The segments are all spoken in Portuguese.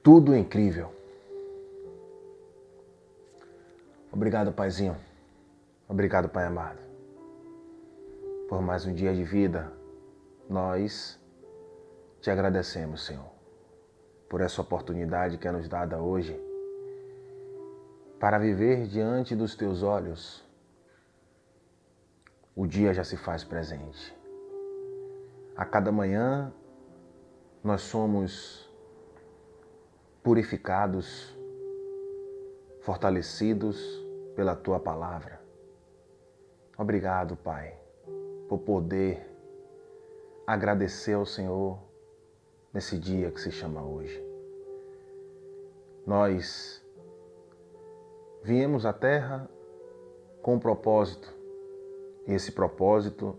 Tudo incrível. Obrigado, Paizinho. Obrigado, Pai amado. Por mais um dia de vida, nós te agradecemos, Senhor, por essa oportunidade que é nos dada hoje para viver diante dos teus olhos. O dia já se faz presente. A cada manhã nós somos purificados, fortalecidos pela tua palavra. Obrigado, Pai, por poder agradecer ao Senhor nesse dia que se chama hoje. Nós viemos à Terra com um propósito, e esse propósito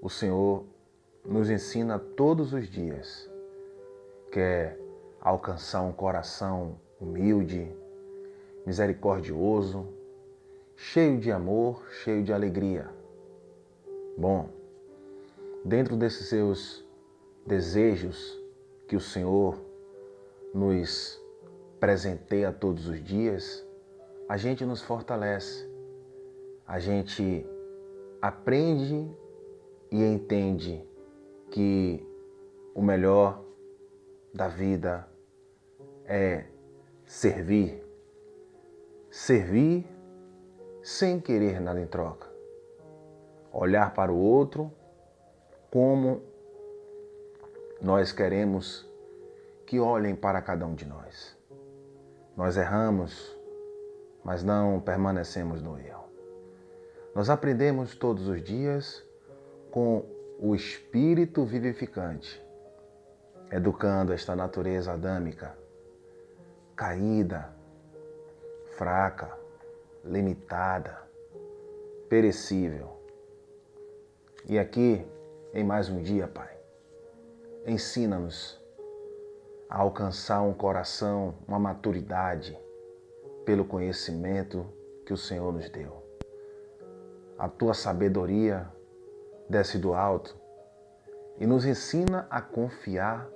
o Senhor nos ensina todos os dias, que é alcançar um coração humilde, misericordioso, cheio de amor, cheio de alegria. Bom, dentro desses seus desejos que o Senhor nos presenteia todos os dias, a gente nos fortalece, a gente aprende e entende que o melhor da vida é servir. Servir sem querer nada em troca. Olhar para o outro como nós queremos que olhem para cada um de nós. Nós erramos, mas não permanecemos no erro. Nós aprendemos todos os dias com o Espírito vivificante, educando esta natureza adâmica, caída, fraca, limitada, perecível. E aqui, em mais um dia, Pai, ensina-nos a alcançar um coração, uma maturidade pelo conhecimento que o Senhor nos deu. A tua sabedoria desce do alto e nos ensina a confiar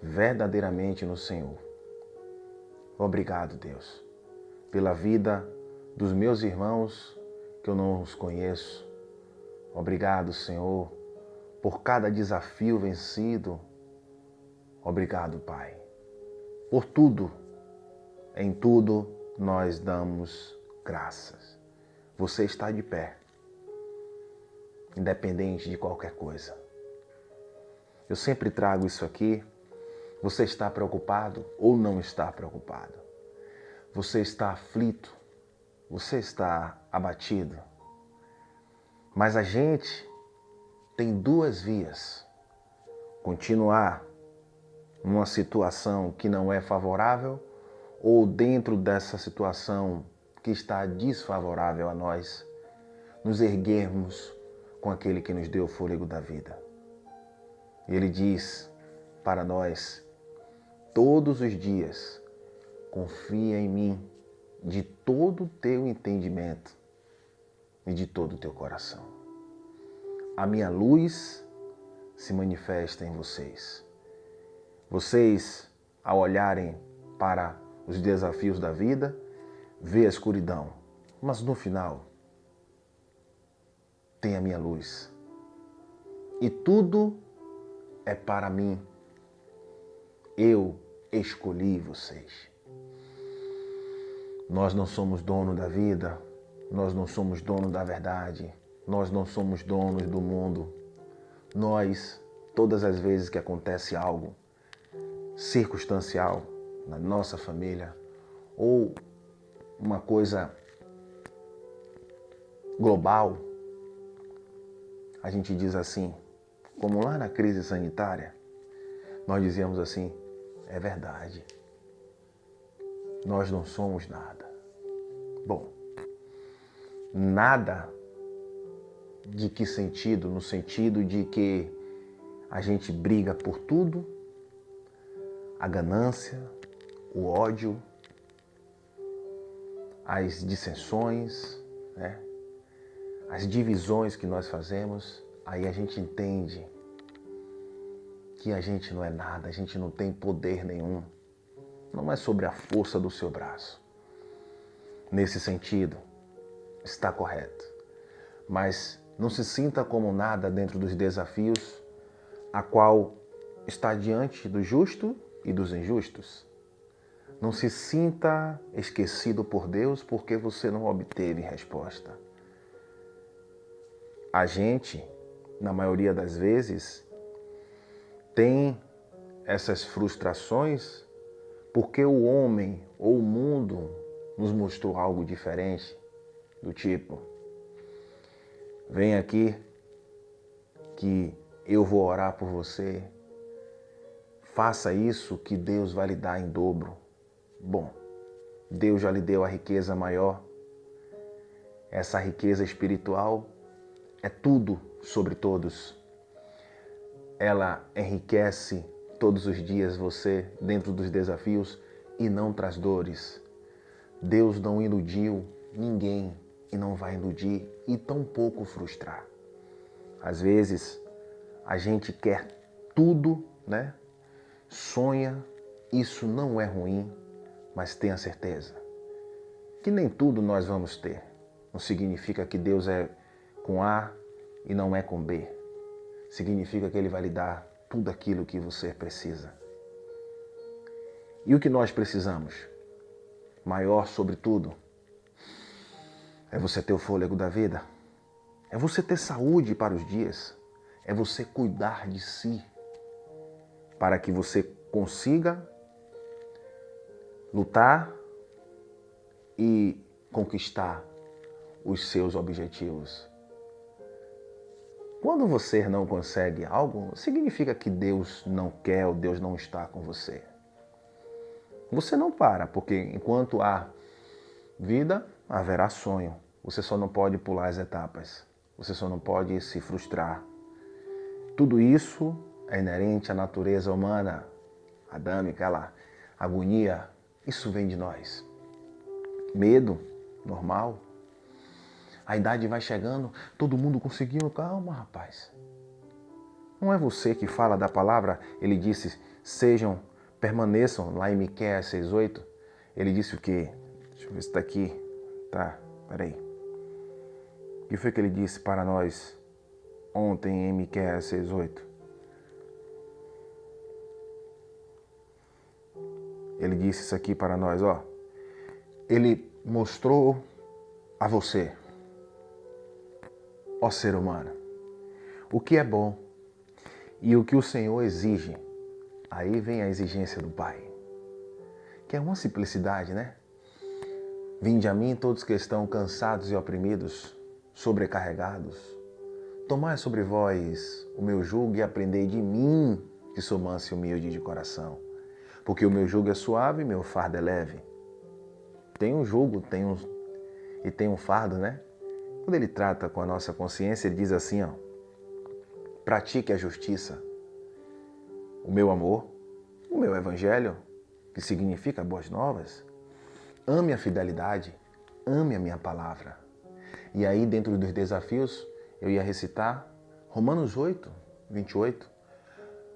verdadeiramente no Senhor. Obrigado, Deus, pela vida dos meus irmãos que eu não os conheço. Obrigado, Senhor, por cada desafio vencido. Obrigado, Pai, por tudo. Em tudo nós damos graças. Você está de pé, independente de qualquer coisa. Eu sempre trago isso aqui. Você está preocupado ou não está preocupado? Você está aflito? Você está abatido? Mas a gente tem duas vias. Continuar numa situação que não é favorável ou dentro dessa situação que está desfavorável a nós, nos erguermos com aquele que nos deu o fôlego da vida. E ele diz para nós, todos os dias, confia em mim de todo o teu entendimento e de todo o teu coração. A minha luz se manifesta em vocês. Vocês, ao olharem para os desafios da vida, vê a escuridão, mas no final tem a minha luz. E tudo é para mim. Eu escolhi vocês. Nós não somos dono da vida, nós não somos dono da verdade, nós não somos donos do mundo. Nós, todas as vezes que acontece algo circunstancial na nossa família ou uma coisa global, a gente diz assim, como lá na crise sanitária, nós dizíamos assim, é verdade, nós não somos nada. Bom, nada de que sentido? No sentido de que a gente briga por tudo, a ganância, o ódio, as dissensões, né? As divisões que nós fazemos, aí a gente entende que a gente não é nada, a gente não tem poder nenhum. não é sobre a força do seu braço. Nesse sentido, está correto. Mas não se sinta como nada dentro dos desafios a qual está diante do justo e dos injustos. Não se sinta esquecido por Deus porque você não obteve resposta. A gente, na maioria das vezes, tem essas frustrações porque o homem ou o mundo nos mostrou algo diferente, do tipo: vem aqui que eu vou orar por você, faça isso que Deus vai lhe dar em dobro. Bom, Deus já lhe deu a riqueza maior. Essa riqueza espiritual é tudo sobre todos. Ela enriquece todos os dias você dentro dos desafios e não traz dores. Deus não iludiu ninguém e não vai iludir e tampouco frustrar. Às vezes a gente quer tudo, né? Sonha, isso não é ruim, mas tenha certeza que nem tudo nós vamos ter. Não significa que Deus é com A e não é com B. Significa que Ele vai lhe dar tudo aquilo que você precisa. E o que nós precisamos? Maior sobre tudo, é você ter o fôlego da vida. É você ter saúde para os dias. É você cuidar de si, para que você consiga lutar e conquistar os seus objetivos. Quando você não consegue algo, significa que Deus não quer ou Deus não está com você. Você não para, porque enquanto há vida, haverá sonho. Você só não pode pular as etapas. Você só não pode se frustrar. Tudo isso é inerente à natureza humana, adâmica, aquela agonia. Isso vem de nós. Medo, normal. A idade vai chegando, todo mundo conseguiu. Calma, rapaz. Não é você que fala da palavra. Ele disse, permaneçam, lá em Miqueias 6:8. Ele disse o quê? Deixa eu ver se está aqui. Tá, peraí. O que foi que ele disse para nós ontem em Miqueias 6:8? Ele disse isso aqui para nós, ó. Ele mostrou a você, ó ser humano, o que é bom e o que o Senhor exige. Aí vem a exigência do Pai, que é uma simplicidade, né? Vinde a mim todos que estão cansados e oprimidos, sobrecarregados. Tomai sobre vós o meu jugo e aprendei de mim, que sou manso e humilde de coração. Porque o meu jugo é suave e meu fardo é leve. Tem um jugo, tem um fardo, né? Quando ele trata com a nossa consciência, ele diz assim, ó: pratique a justiça, o meu amor, o meu evangelho, que significa boas novas. Ame a fidelidade, ame a minha palavra. E aí, dentro dos desafios, eu ia recitar Romanos 8:28.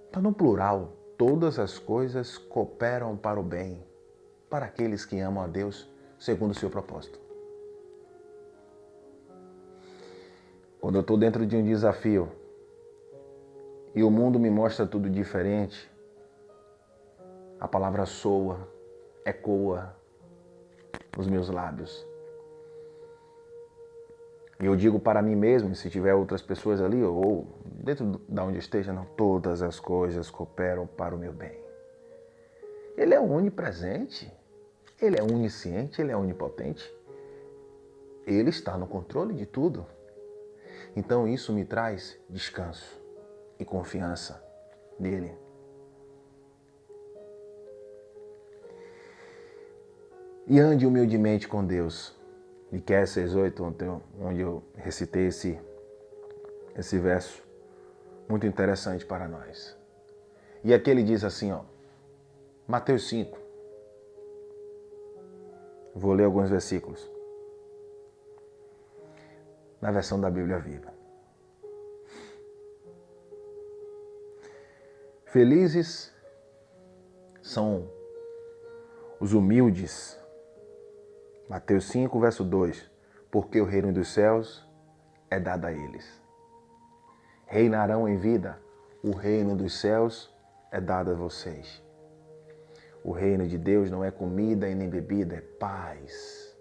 Está no plural. Todas as coisas cooperam para o bem, para aqueles que amam a Deus segundo o seu propósito. Quando eu estou dentro de um desafio e o mundo me mostra tudo diferente, a palavra soa, ecoa nos meus lábios. E eu digo para mim mesmo, se tiver outras pessoas ali, ou dentro de onde esteja, não, todas as coisas cooperam para o meu bem. Ele é onipresente, Ele é onisciente, Ele é onipotente. Ele está no controle de tudo. Então isso me traz descanso e confiança nele. E ande humildemente com Deus. Miqueias 6:8, onde eu recitei esse verso muito interessante para nós. E aqui ele diz assim, ó, Mateus 5. Vou ler alguns versículos. Na versão da Bíblia Viva. Felizes são os humildes. Mateus 5, verso 2. Porque o reino dos céus é dado a eles. Reinarão em vida. O reino dos céus é dado a vocês. O reino de Deus não é comida e nem bebida, é paz,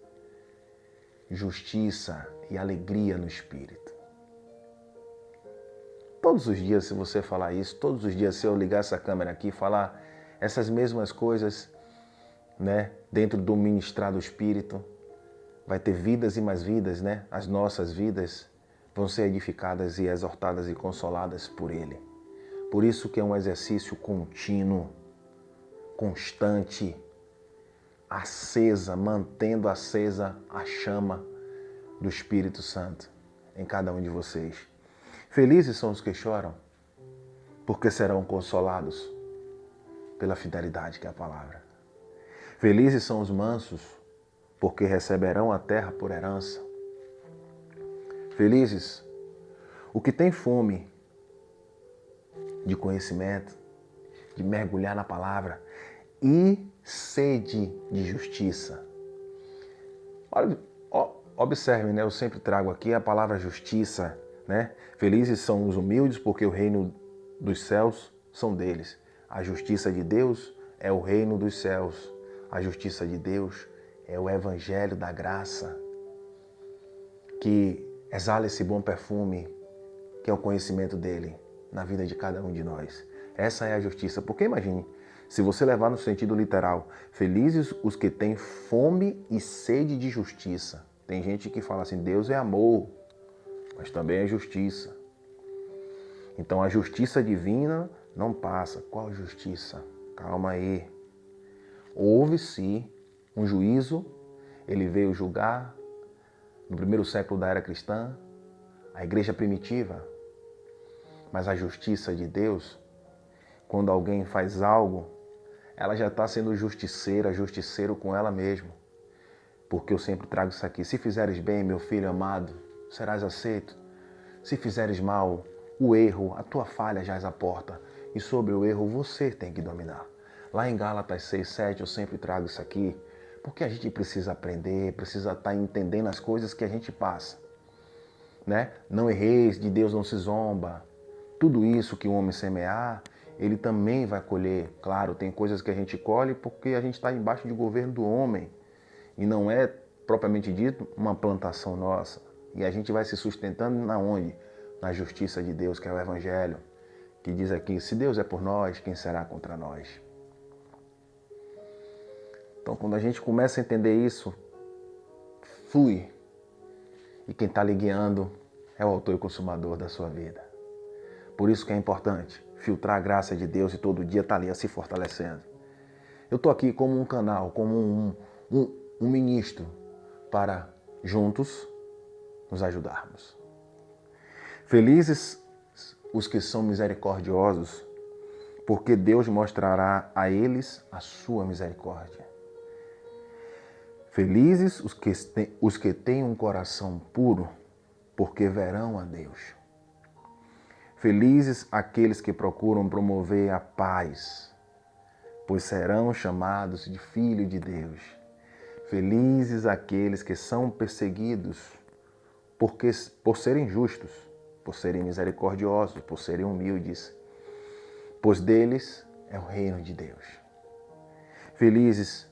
justiça e alegria no Espírito. Todos os dias, se você falar isso, todos os dias, se eu ligar essa câmera aqui e falar essas mesmas coisas, né, dentro do ministrar do Espírito, vai ter vidas e mais vidas, né? As nossas vidas vão ser edificadas e exortadas e consoladas por Ele. Por isso que é um exercício contínuo, constante, acesa, mantendo acesa a chama do Espírito Santo em cada um de vocês. Felizes são os que choram, porque serão consolados pela fidelidade que é a palavra. Felizes são os mansos, porque receberão a terra por herança. Felizes o que tem fome de conhecimento, de mergulhar na palavra e sede de justiça. Observe, né? Eu sempre trago aqui a palavra justiça, né? Felizes são os humildes, porque o reino dos céus são deles. A justiça de Deus é o reino dos céus. A justiça de Deus é o evangelho da graça, que exala esse bom perfume, que é o conhecimento dele na vida de cada um de nós. Essa é a justiça. Porque imagine, se você levar no sentido literal, felizes os que têm fome e sede de justiça. Tem gente que fala assim, Deus é amor, mas também é justiça. Então a justiça divina não passa. Qual justiça? Calma aí. Houve-se um juízo, ele veio julgar no primeiro século da era cristã, a igreja primitiva. Mas a justiça de Deus, quando alguém faz algo, ela já está sendo justiceira, justiceiro com ela mesma. Porque eu sempre trago isso aqui. Se fizeres bem, meu filho amado, serás aceito. Se fizeres mal, o erro, a tua falha jaz à porta. E sobre o erro você tem que dominar. Lá em Gálatas 6, 7 eu sempre trago isso aqui. Porque a gente precisa aprender, precisa estar entendendo as coisas que a gente passa. Né? Não erreis, de Deus não se zomba. Tudo isso que o homem semear, ele também vai colher. Claro, tem coisas que a gente colhe porque a gente está embaixo de governo do homem. E não é, propriamente dito, uma plantação nossa. E a gente vai se sustentando na onde? Na justiça de Deus, que é o Evangelho. Que diz aqui, se Deus é por nós, quem será contra nós? Então, quando a gente começa a entender isso, flui. E quem está lhe guiando é o autor e consumador da sua vida. Por isso que é importante filtrar a graça de Deus e todo dia estar ali se fortalecendo. Eu estou aqui como um canal, como um ministro para juntos nos ajudarmos. Felizes os que são misericordiosos, porque Deus mostrará a eles a sua misericórdia. Felizes os que têm um coração puro, porque verão a Deus. Felizes aqueles que procuram promover a paz, pois serão chamados de filho de Deus. Felizes aqueles que são perseguidos por serem justos, por serem misericordiosos, por serem humildes, pois deles é o reino de Deus. Felizes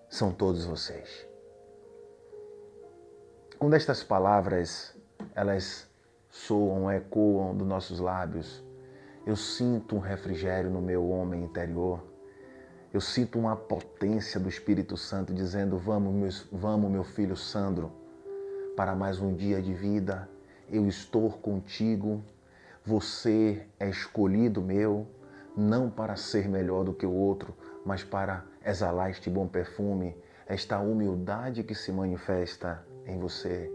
são todos vocês. Quando estas palavras, elas soam, ecoam dos nossos lábios, eu sinto um refrigério no meu homem interior. Eu sinto uma potência do Espírito Santo dizendo, vamos meu filho Sandro, para mais um dia de vida. Eu estou contigo. Você é escolhido meu, não para ser melhor do que o outro, mas para exalar este bom perfume, esta humildade que se manifesta em você,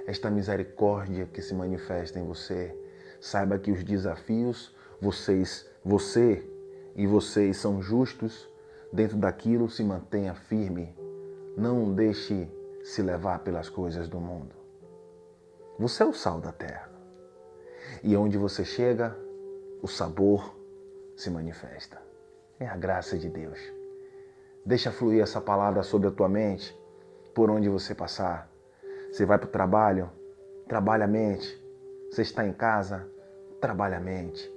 esta misericórdia que se manifesta em você. Saiba que os desafios, você e vocês são justos, dentro daquilo se mantenha firme. Não deixe se levar pelas coisas do mundo. Você é o sal da terra. E onde você chega, o sabor se manifesta. É a graça de Deus. Deixa fluir essa palavra sobre a tua mente, por onde você passar. Você vai para o trabalho, trabalha a mente. Você está em casa, trabalha a mente.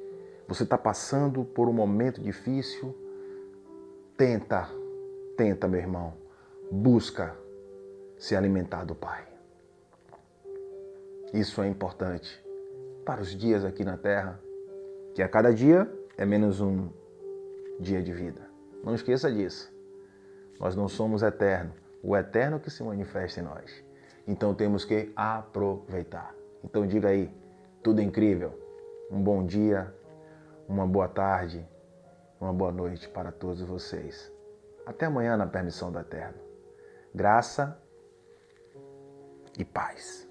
Você está passando por um momento difícil, tenta, meu irmão, busca se alimentar do Pai. Isso é importante para os dias aqui na Terra, que a cada dia é menos um dia de vida. Não esqueça disso. Nós não somos eternos. O eterno que se manifesta em nós. Então temos que aproveitar. Então diga aí, tudo incrível. Um bom dia, uma boa tarde, uma boa noite para todos vocês. Até amanhã na permissão do Eterno. Graça e paz.